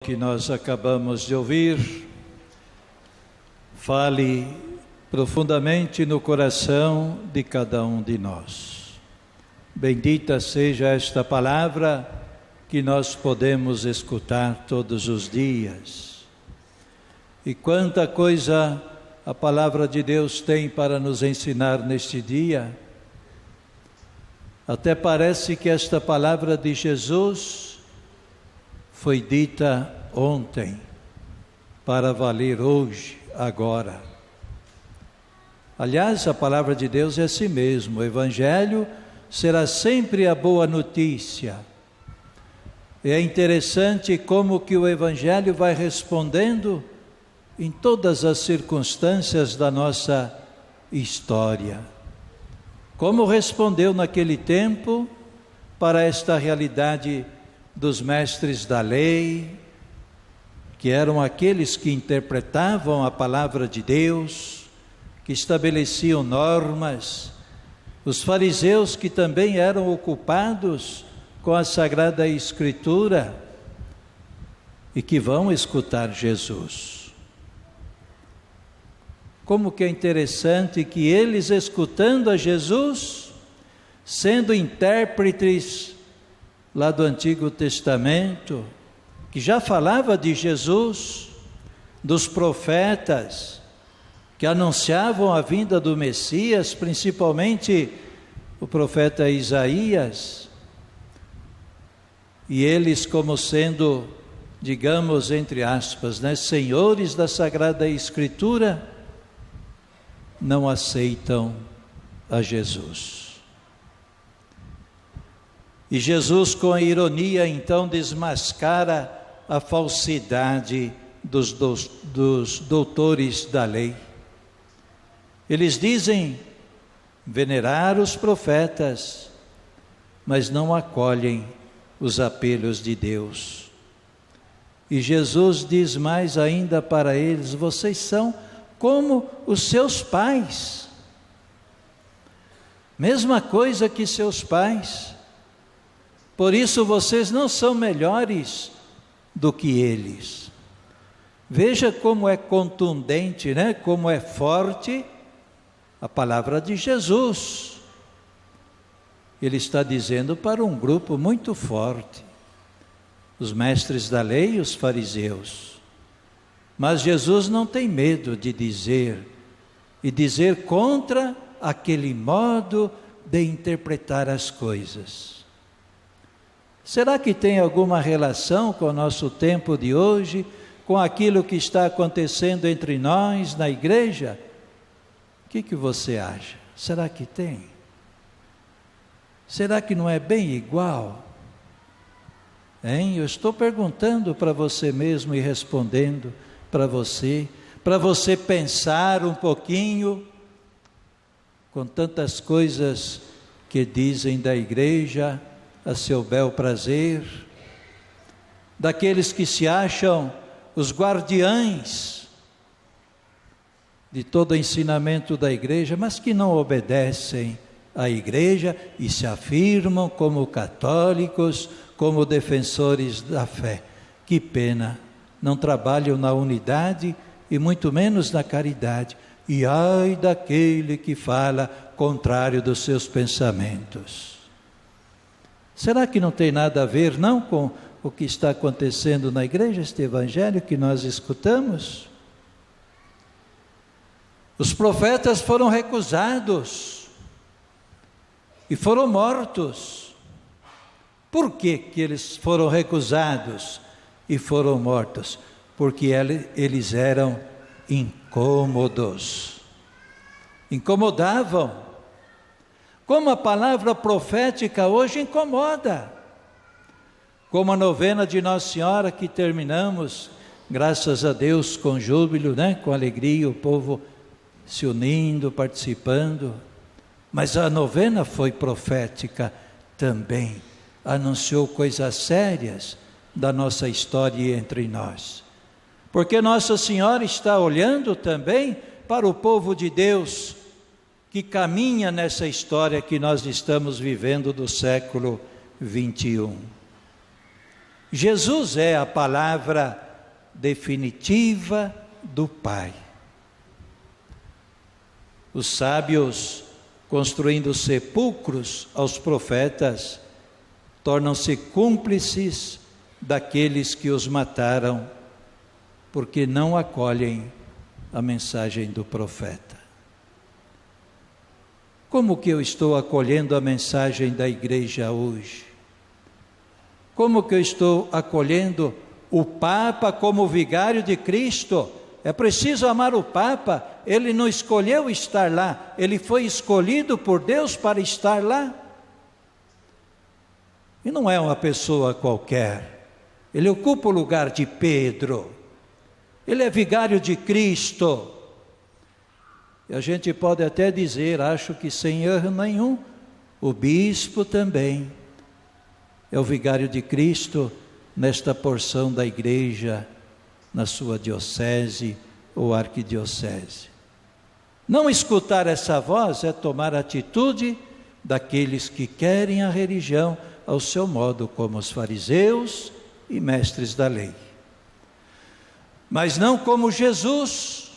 Que nós acabamos de ouvir, fale profundamente no coração de cada um de nós. Bendita seja esta palavra que nós podemos escutar todos os dias. E quanta coisa a palavra de Deus tem para nos ensinar neste dia. Até parece que esta palavra de Jesus foi dita ontem, para valer hoje, agora. Aliás, a palavra de Deus é assim mesmo, o Evangelho será sempre a boa notícia. É interessante como que o Evangelho vai respondendo em todas as circunstâncias da nossa história. Como respondeu naquele tempo para esta realidade dos mestres da lei, que eram aqueles que interpretavam a palavra de Deus, que estabeleciam normas, os fariseus que também eram ocupados com a Sagrada Escritura e que vão escutar Jesus. Como que é interessante que eles, escutando a Jesus, sendo intérpretes lá do Antigo Testamento, que já falava de Jesus, dos profetas, que anunciavam a vinda do Messias, principalmente o profeta Isaías, e eles como sendo, digamos, entre aspas, senhores da Sagrada Escritura, não aceitam a Jesus. E Jesus, com a ironia, então desmascara a falsidade dos doutores da lei. Eles dizem venerar os profetas, mas não acolhem os apelos de Deus. E Jesus diz mais ainda para eles: vocês são como os seus pais. Mesma coisa que seus pais. Por isso vocês não são melhores do que eles. Veja como é contundente, como é forte a palavra de Jesus. Ele está dizendo para um grupo muito forte, os mestres da lei e os fariseus. Mas Jesus não tem medo de dizer contra aquele modo de interpretar as coisas. Será que tem alguma relação com o nosso tempo de hoje, com aquilo que está acontecendo entre nós na igreja? O que você acha? Será que tem? Será que não é bem igual? Eu estou perguntando para você mesmo e respondendo para você pensar um pouquinho, com tantas coisas que dizem da igreja, a seu bel prazer, daqueles que se acham os guardiães de todo o ensinamento da igreja, mas que não obedecem à igreja e se afirmam como católicos, como defensores da fé. Que pena, não trabalham na unidade e muito menos na caridade. E ai daquele que fala contrário dos seus pensamentos. Será que não tem nada a ver, não, com o que está acontecendo na igreja, este evangelho que nós escutamos? Os profetas foram recusados e foram mortos. Por que eles foram recusados e foram mortos? Porque eles eram incômodos, incomodavam. Como a palavra profética hoje incomoda. Como a novena de Nossa Senhora que terminamos, graças a Deus, com júbilo, com alegria, o povo se unindo, participando. Mas a novena foi profética também. Anunciou coisas sérias da nossa história entre nós. Porque Nossa Senhora está olhando também para o povo de Deus, que caminha nessa história que nós estamos vivendo do século 21. Jesus é a palavra definitiva do Pai. Os sábios, construindo sepulcros aos profetas, tornam-se cúmplices daqueles que os mataram, porque não acolhem a mensagem do profeta. Como que eu estou acolhendo a mensagem da igreja hoje? Como que eu estou acolhendo o Papa como vigário de Cristo? É preciso amar o Papa, ele não escolheu estar lá, ele foi escolhido por Deus para estar lá. E não é uma pessoa qualquer, ele ocupa o lugar de Pedro, ele é vigário de Cristo. E a gente pode até dizer, acho que sem erro nenhum, o bispo também é o vigário de Cristo nesta porção da igreja, na sua diocese ou arquidiocese. Não escutar essa voz é tomar atitude daqueles que querem a religião ao seu modo, como os fariseus e mestres da lei. Mas não como Jesus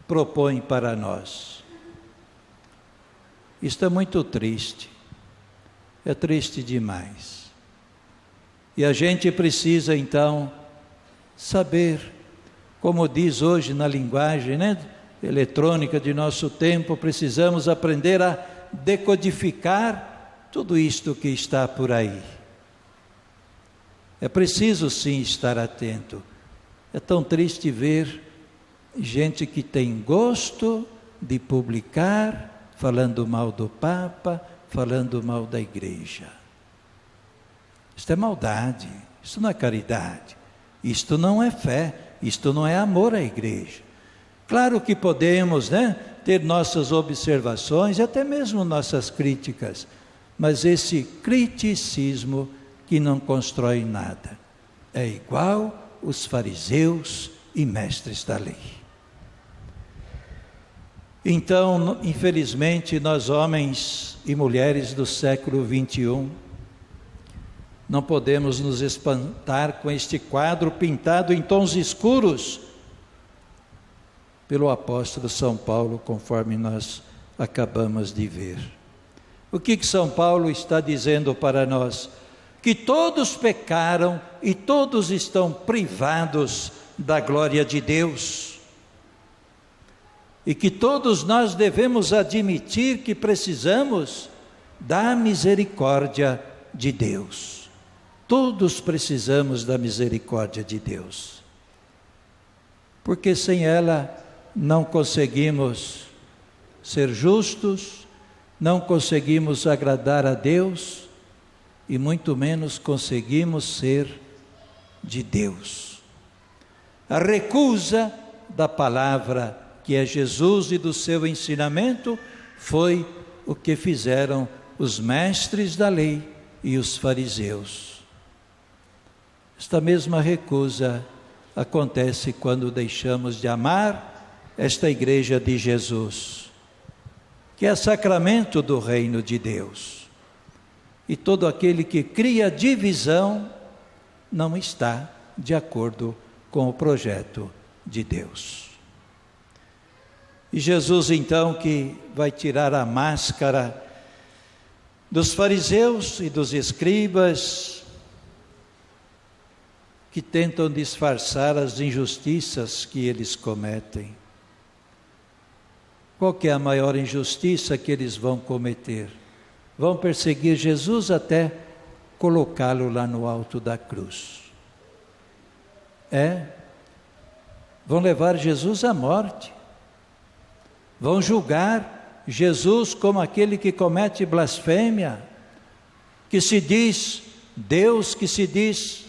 propõe para nós. Isto é muito triste, é triste demais. E a gente precisa então saber, como diz hoje na linguagem, eletrônica de nosso tempo, precisamos aprender a decodificar tudo isto que está por aí. É preciso sim estar atento. É tão triste ver gente que tem gosto de publicar, falando mal do Papa, falando mal da igreja. Isto é maldade, isto não é caridade, isto não é fé, isto não é amor à igreja. Claro que podemos, ter nossas observações e até mesmo nossas críticas, mas esse criticismo que não constrói nada, é igual os fariseus e mestres da lei. Então, infelizmente, nós homens e mulheres do século 21, não podemos nos espantar com este quadro pintado em tons escuros pelo apóstolo São Paulo, conforme nós acabamos de ver. O que São Paulo está dizendo para nós? Que todos pecaram e todos estão privados da glória de Deus. E que todos nós devemos admitir que precisamos da misericórdia de Deus. Todos precisamos da misericórdia de Deus, porque sem ela não conseguimos ser justos, não conseguimos agradar a Deus e muito menos conseguimos ser de Deus. A recusa da palavra que é Jesus e do seu ensinamento foi o que fizeram os mestres da lei e os fariseus. Esta mesma recusa acontece quando deixamos de amar esta igreja de Jesus, que é sacramento do reino de Deus. E todo aquele que cria divisão não está de acordo com o projeto de Deus. E Jesus então, que vai tirar a máscara dos fariseus e dos escribas, que tentam disfarçar as injustiças que eles cometem. Qual que é a maior injustiça que eles vão cometer? Vão perseguir Jesus até colocá-lo lá no alto da cruz. Vão levar Jesus à morte. Vão julgar Jesus como aquele que comete blasfêmia, que se diz Deus, que se diz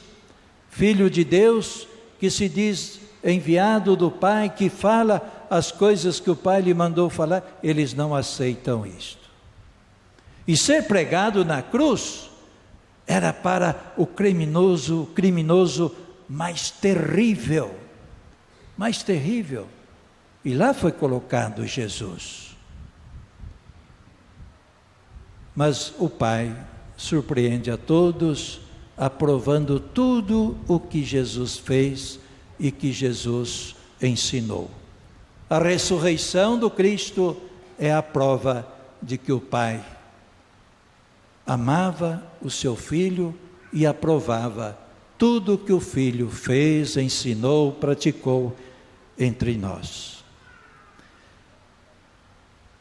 Filho de Deus, que se diz enviado do Pai, que fala as coisas que o Pai lhe mandou falar. Eles não aceitam isto. E ser pregado na cruz era para o criminoso mais terrível. E lá foi colocado Jesus. Mas o Pai surpreende a todos aprovando tudo o que Jesus fez e que Jesus ensinou. A ressurreição do Cristo é a prova de que o Pai amava o seu Filho e aprovava tudo o que o Filho fez, ensinou, praticou entre nós.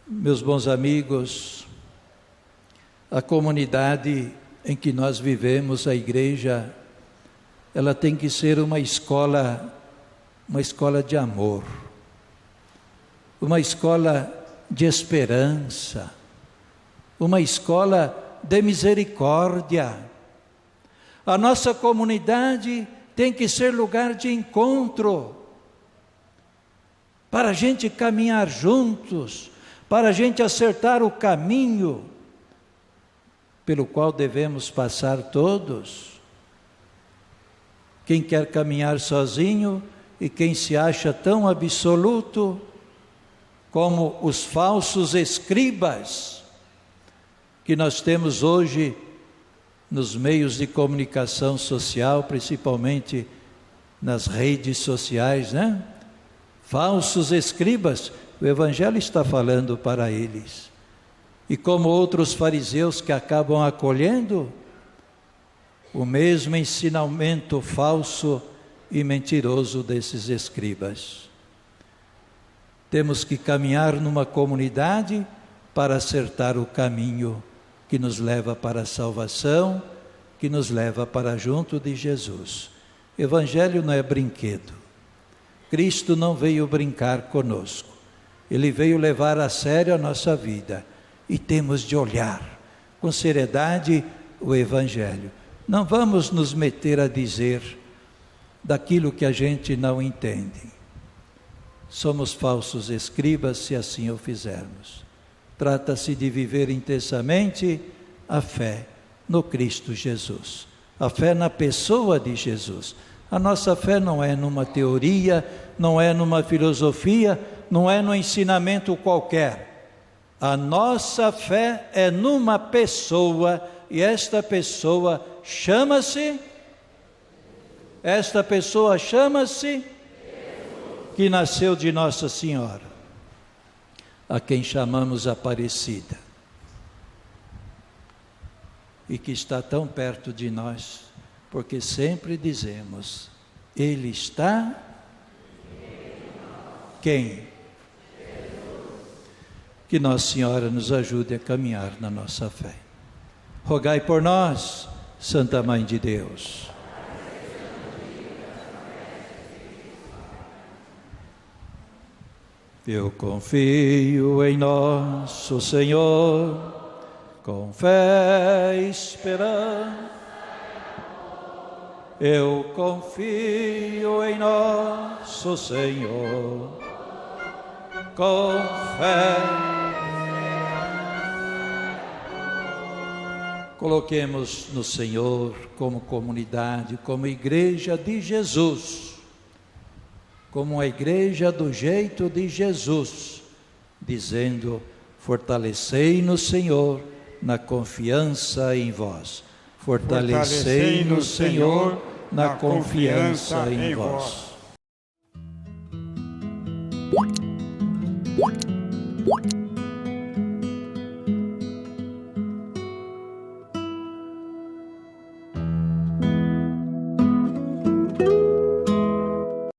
Meus bons amigos, a comunidade em que nós vivemos, a igreja, ela tem que ser uma escola de amor, uma escola de esperança, uma escola de misericórdia. A nossa comunidade tem que ser lugar de encontro, para a gente caminhar juntos, para a gente acertar o caminho pelo qual devemos passar todos. Quem quer caminhar sozinho e quem se acha tão absoluto como os falsos escribas que nós temos hoje nos meios de comunicação social, principalmente nas redes sociais, né? Falsos escribas, o Evangelho está falando para eles. E como outros fariseus que acabam acolhendo o mesmo ensinamento falso e mentiroso desses escribas. Temos que caminhar numa comunidade para acertar o caminho que nos leva para a salvação, que nos leva para junto de Jesus. Evangelho não é brinquedo. Cristo não veio brincar conosco. Ele veio levar a sério a nossa vida. E temos de olhar com seriedade o Evangelho. Não vamos nos meter a dizer daquilo que a gente não entende. Somos falsos escribas se assim o fizermos. Trata-se de viver intensamente a fé no Cristo Jesus, a fé na pessoa de Jesus. A nossa fé não é numa teoria, não é numa filosofia, não é num ensinamento qualquer. A nossa fé é numa pessoa, e esta pessoa chama-se que nasceu de Nossa Senhora, a quem chamamos Aparecida, e que está tão perto de nós, porque sempre dizemos, Ele está, quem? Que Nossa Senhora nos ajude a caminhar na nossa fé. Rogai por nós, Santa Mãe de Deus. Eu confio em nosso Senhor, com fé e esperança. Eu confio em nosso Senhor, com fé. Coloquemos no Senhor como comunidade, como igreja de Jesus, como a igreja do jeito de Jesus, dizendo, fortalecei no Senhor, na confiança em vós. Fortalecei no Senhor, na confiança em vós.